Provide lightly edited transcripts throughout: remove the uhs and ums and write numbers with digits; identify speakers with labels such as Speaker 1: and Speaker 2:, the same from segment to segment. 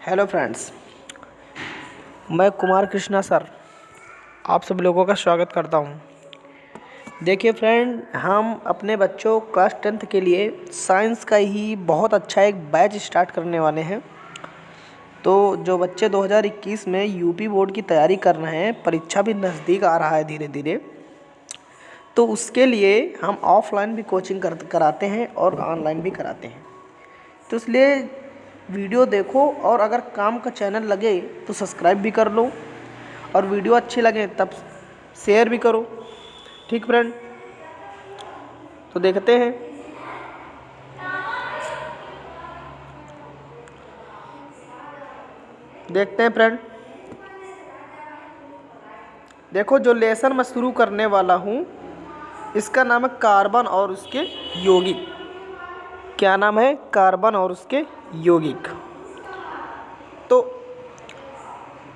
Speaker 1: Hello friends, मैं Kumar Krishna sir आप सब लोगों का स्वागत करता हूं। देखिए फ्रेंड, हम अपने बच्चों क्लास 10th के लिए साइंस का ही बहुत अच्छा एक बैच स्टार्ट करने वाले हैं। तो जो बच्चे 2021 में यूपी बोर्ड की तैयारी कर रहे हैं, परीक्षा भी नज़दीक आ रहा है धीरे धीरे, तो उसके लिए हम ऑफलाइन भी कोचिंग कराते हैं और ऑनलाइन भी कराते हैं। तो इसलिए वीडियो देखो और अगर काम का चैनल लगे तो सब्सक्राइब भी कर लो और वीडियो अच्छी लगे तब शेयर भी करो। ठीक फ्रेंड, तो देखते हैं। फ्रेंड, देखो जो लेसन मैं शुरू करने वाला हूँ इसका नाम है कार्बन और उसके यौगिक। क्या नाम है? कार्बन और उसके यौगिक। तो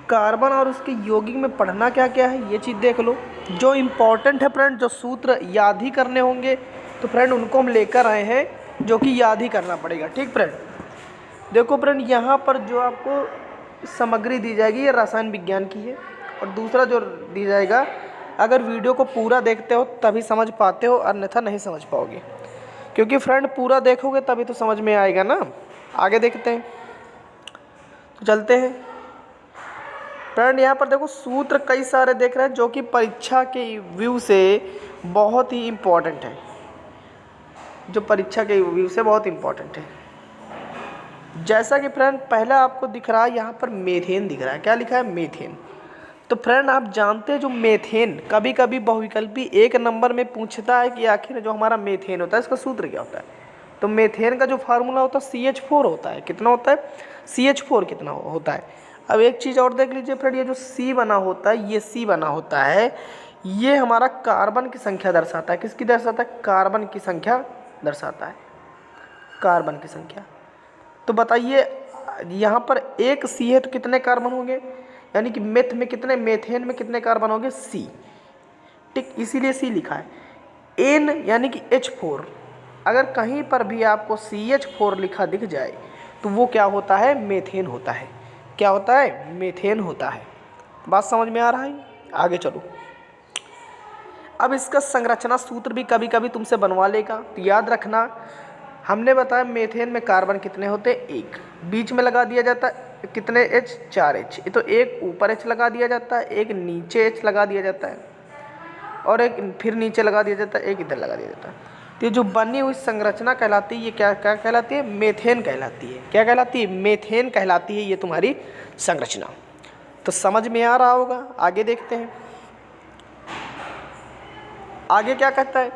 Speaker 1: कार्बन और उसके यौगिक में पढ़ना क्या क्या है ये चीज़ देख लो। जो इम्पोर्टेंट है फ्रेंड, जो सूत्र याद ही करने होंगे तो फ्रेंड उनको हम लेकर आए हैं, जो कि याद ही करना पड़ेगा। ठीक फ्रेंड, देखो फ्रेंड, यहाँ पर जो आपको सामग्री दी जाएगी ये रसायन विज्ञान की है। और दूसरा जो दी जाएगा, अगर वीडियो को पूरा देखते हो तभी समझ पाते हो, अन्यथा नहीं समझ पाओगे। क्योंकि फ्रेंड पूरा देखोगे तभी तो समझ में आएगा ना। आगे देखते हैं, तो चलते हैं फ्रेंड। यहाँ पर देखो सूत्र कई सारे देख रहे हैं जो कि परीक्षा के व्यू से बहुत ही इम्पोर्टेंट है। जो परीक्षा के व्यू से बहुत इम्पोर्टेंट है। जैसा कि फ्रेंड पहला आपको दिख रहा है, यहाँ पर मीथेन दिख रहा है। क्या लिखा है? मीथेन। तो फ्रेंड आप जानते हैं जो मीथेन कभी कभी बहुविकल्पी एक नंबर में पूछता है कि आखिर जो हमारा मीथेन होता है इसका सूत्र क्या होता है। तो मीथेन का जो फार्मूला होता है CH4 होता है। कितना होता है? CH4 कितना होता है। अब एक चीज़ और देख लीजिए फ्रेंड, ये जो C बना होता है, ये C बना होता है, ये हमारा कार्बन की संख्या दर्शाता है। किसकी दर्शाता है? कार्बन की संख्या दर्शाता है, कार्बन की संख्या। तो बताइए यहाँ पर एक C है तो कितने कार्बन होंगे? यानी कि मेथ में कितने, मेथेन में कितने कार्बन होंगे? C। ठीक, इसीलिए C लिखा है। N यानी कि H4। अगर कहीं पर भी आपको CH4 लिखा दिख जाए तो वो क्या होता है? मेथेन होता है। क्या होता है? मेथेन होता है। बात समझ में आ रहा है? आगे चलो। अब इसका संरचना सूत्र भी कभी कभी तुमसे बनवा लेगा, तो याद रखना। हमने बताया मेथेन में कार्बन कितने होते हैं? एक। बीच में लगा दिया जाता है कितने H? 4H। ये तो एक ऊपर H लगा दिया जाता है, एक नीचे H लगा दिया जाता है, और एक फिर नीचे लगा दिया जाता है, एक इधर लगा दिया जाता है। तो ये जो बनी हुई संरचना कहलाती है, ये क्या क्या कहलाती है? मेथेन कहलाती है। क्या कहलाती है? मेथेन कहलाती है ये तुम्हारी संरचना। तो समझ में आ रहा होगा। आगे देखते हैं, आगे क्या कहता है।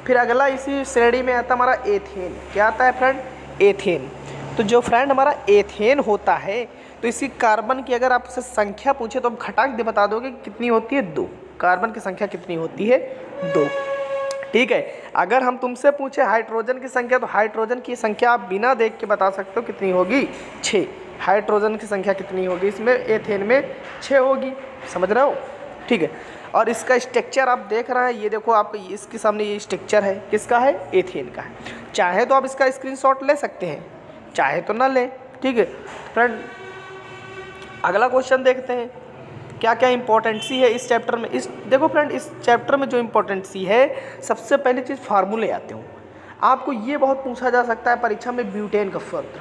Speaker 1: फिर अगला इसी श्रेणी में आता हमारा एथेन। क्या आता है फ्रेंड? एथेन। तो जो फ्रेंड हमारा एथेन होता है, तो इसी कार्बन की अगर आपसे संख्या पूछे तो आप खटाक दे बता दोगे कितनी होती है? 2। कार्बन की संख्या कितनी होती है? 2। ठीक है। अगर हम तुमसे पूछे हाइड्रोजन की संख्या, तो हाइड्रोजन की संख्या आप बिना देख के बता सकते हो कितनी होगी? 6। हाइड्रोजन की संख्या कितनी होगी इसमें? एथेन में 6 होगी। समझ रहे हो? ठीक है। और इसका स्ट्रक्चर आप देख रहे हैं, ये देखो आपको इसके सामने ये स्ट्रक्चर है। किसका है? एथेन का है। चाहे तो आप इसका स्क्रीनशॉट ले सकते हैं, चाहे तो ना लें। ठीक है फ्रेंड, अगला क्वेश्चन देखते हैं क्या क्या इंपॉर्टेंसी है इस चैप्टर में। इस देखो फ्रेंड, इस चैप्टर में जो इंपॉर्टेंसी है, सबसे पहली चीज़ फार्मूले आते हो। आपको ये बहुत पूछा जा सकता है परीक्षा में, ब्यूटेन का सूत्र।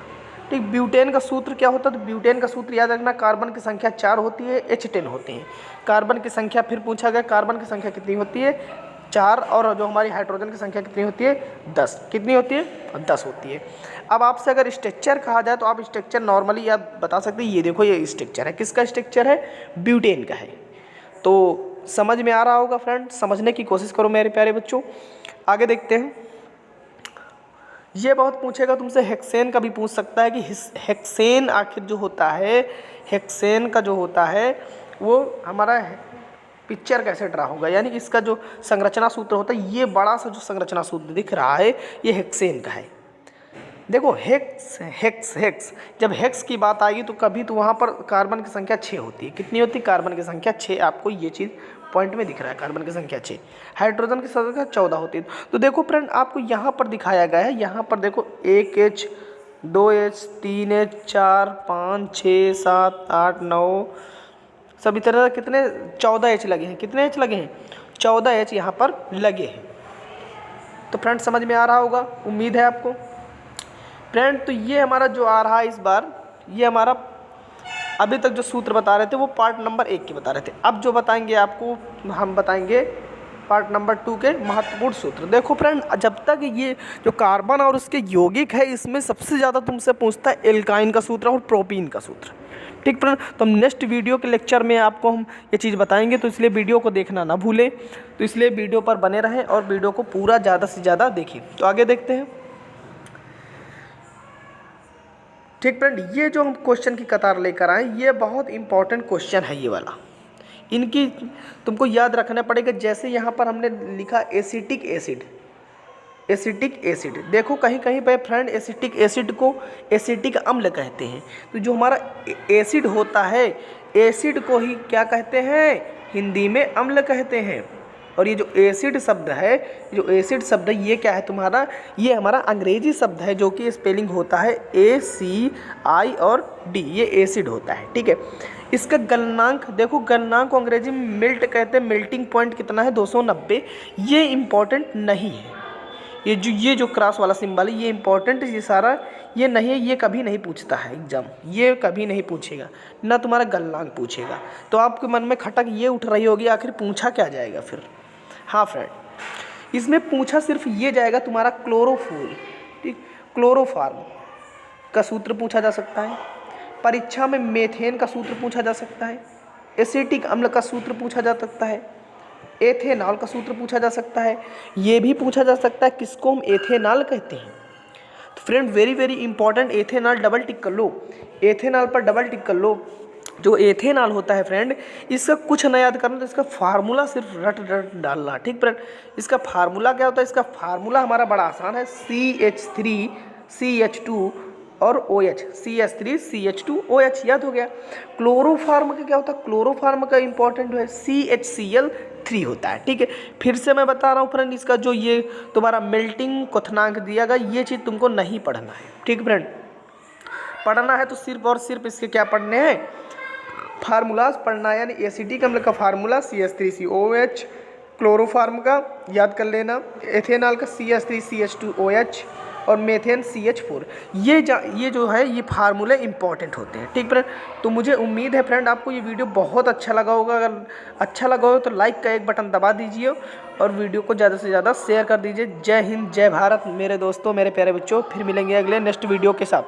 Speaker 1: ठीक, ब्यूटेन का सूत्र क्या होता है? तो ब्यूटेन का सूत्र याद रखना, कार्बन की संख्या 4 होती है, H10 होते हैं। कार्बन की संख्या फिर पूछा गया, कार्बन की संख्या कितनी होती है? 4। और जो हमारी हाइड्रोजन की संख्या कितनी होती है? 10। कितनी होती है? 10 होती है। अब आपसे अगर स्ट्रक्चर कहा जाए तो आप स्ट्रक्चर नॉर्मली आप बता सकते हैं, ये देखो ये स्ट्रक्चर है। किसका स्ट्रक्चर है? ब्यूटेन का है। तो समझ में आ रहा होगा फ्रेंड, समझने की कोशिश करो मेरे प्यारे बच्चों। आगे देखते हैं। ये बहुत पूछेगा तुमसे, हेक्सेन का भी पूछ सकता है कि हेक्सेन आखिर जो होता है, हेक्सेन का जो होता है वो हमारा पिक्चर कैसे ड्रा होगा। यानी कि इसका जो संरचना सूत्र होता है, ये बड़ा सा जो संरचना सूत्र दिख रहा है ये हेक्सेन का है। देखो हेक्स हेक्स हेक्स, जब हेक्स की बात आएगी तो कभी तो वहाँ पर कार्बन की संख्या 6 होती है। कितनी होती है? कार्बन की संख्या 6। आपको ये चीज़ पॉइंट में दिख रहा है, कार्बन की संख्या 6। हाइड्रोजन की संख्या 14 होती है। तो देखो फ्रेंड, आपको यहाँ पर दिखाया गया है, यहाँ पर देखो 1H 2H 3H 4 5 6 7 8 9 सभी तरह कितने 14H लगे हैं। कितने H लगे हैं? 14H यहाँ पर लगे हैं। तो फ्रेंड समझ में आ रहा होगा, उम्मीद है आपको। फ्रेंड तो ये हमारा जो आ रहा है इस बार, ये हमारा अभी तक जो सूत्र बता रहे थे वो पार्ट नंबर 1 के बता रहे थे। अब जो बताएंगे आपको, हम बताएंगे पार्ट नंबर 2 के महत्वपूर्ण सूत्र। देखो फ्रेंड, जब तक ये जो कार्बन और उसके यौगिक है, इसमें सबसे ज़्यादा तुमसे पूछता है एल्काइन का सूत्र और प्रोपीन का सूत्र। ठीक फ्रेंड, तो हम नेक्स्ट वीडियो के लेक्चर में आपको हम ये चीज़ बताएंगे, तो इसलिए वीडियो को देखना ना भूलें। तो इसलिए वीडियो पर बने रहें और वीडियो को पूरा ज़्यादा से ज़्यादा देखें। तो आगे देखते हैं। ठीक फ्रेंड, ये जो हम क्वेश्चन की कतार लेकर आए, ये बहुत इंपॉर्टेंट क्वेश्चन है ये वाला। इनकी तुमको याद रखना पड़ेगा। जैसे यहाँ पर हमने लिखा एसिटिक एसिड, एसिटिक एसिड, देखो कहीं कहीं पे फ्रेंड एसिटिक एसिड को एसिटिक अम्ल कहते हैं। तो जो हमारा एसिड होता है, एसिड को ही क्या कहते हैं? हिंदी में अम्ल कहते हैं। और ये जो एसिड शब्द है, जो एसिड शब्द है, ये क्या है तुम्हारा? ये हमारा अंग्रेजी शब्द है, जो कि स्पेलिंग होता है ACI और D, ये एसिड होता है। ठीक है, इसका गलनांक देखो, गलनांक को अंग्रेजी में मिल्ट कहते हैं। मेल्टिंग पॉइंट कितना है? 290। ये इम्पॉर्टेंट नहीं है। ये जो क्रॉस वाला सिंबल है, ये इंपॉर्टेंट, ये सारा ये नहीं है। ये कभी नहीं पूछता है एग्जाम, ये कभी नहीं पूछेगा ना, तुम्हारा गलनांक पूछेगा। तो आपके मन में खटक ये उठ रही होगी, आखिर पूछा क्या जाएगा फिर? हाँ फ्रेंड, इसमें पूछा सिर्फ ये जाएगा तुम्हारा क्लोरोफॉर्म। ठीक, क्लोरोफॉर्म का सूत्र पूछा जा सकता है। परीक्षा में मेथेन का सूत्र पूछा जा सकता है। एसिटिक अम्ल का सूत्र पूछा जा सकता है। एथेनॉल का सूत्र पूछा जा सकता है। ये भी पूछा जा सकता है किसको हम एथेनॉल कहते हैं। तो friend very very important, ethanol double tick कर लो, एथेनॉल पर डबल टिक कर लो। जो एथेनॉल होता है फ्रेंड, इसका कुछ न याद करना, तो इसका फार्मूला सिर्फ रट रट डालना। ठीक फ्रेंड, इसका फार्मूला क्या होता है? इसका फार्मूला हमारा बड़ा आसान है, CH3CH2 और OH, CH3CH2OH, याद हो गया। क्लोरोफॉर्म का क्या होता है? क्लोरोफॉर्म का इंपॉर्टेंट जो है CHCl3 होता है। ठीक है, फिर से मैं बता रहा हूँ फ्रेंड, इसका जो ये तुम्हारा मेल्टिंग क्वथनांक दिया गया, ये चीज़ तुमको नहीं पढ़ना है। ठीक फ्रेंड, पढ़ना है तो सिर्फ और सिर्फ इसके क्या पढ़ने हैं? फार्मूलाज पढ़ना है। यानी एसिटिक अम्ल का फार्मूला CH3COH, क्लोरोफॉर्म का याद कर लेना, एथेनॉल का CH3CH2OH और मेथेन CH4। ये जो है ये फार्मूले इंपॉर्टेंट होते हैं। ठीक फ्रेंड, तो मुझे उम्मीद है फ्रेंड आपको ये वीडियो बहुत अच्छा लगा होगा। अगर अच्छा लगा हो तो लाइक का एक बटन दबा दीजिए और वीडियो को ज़्यादा से ज़्यादा शेयर कर दीजिए। जय हिंद, जय भारत मेरे दोस्तों, मेरे प्यारे बच्चों। फिर मिलेंगे अगले नेक्स्ट वीडियो के साथ।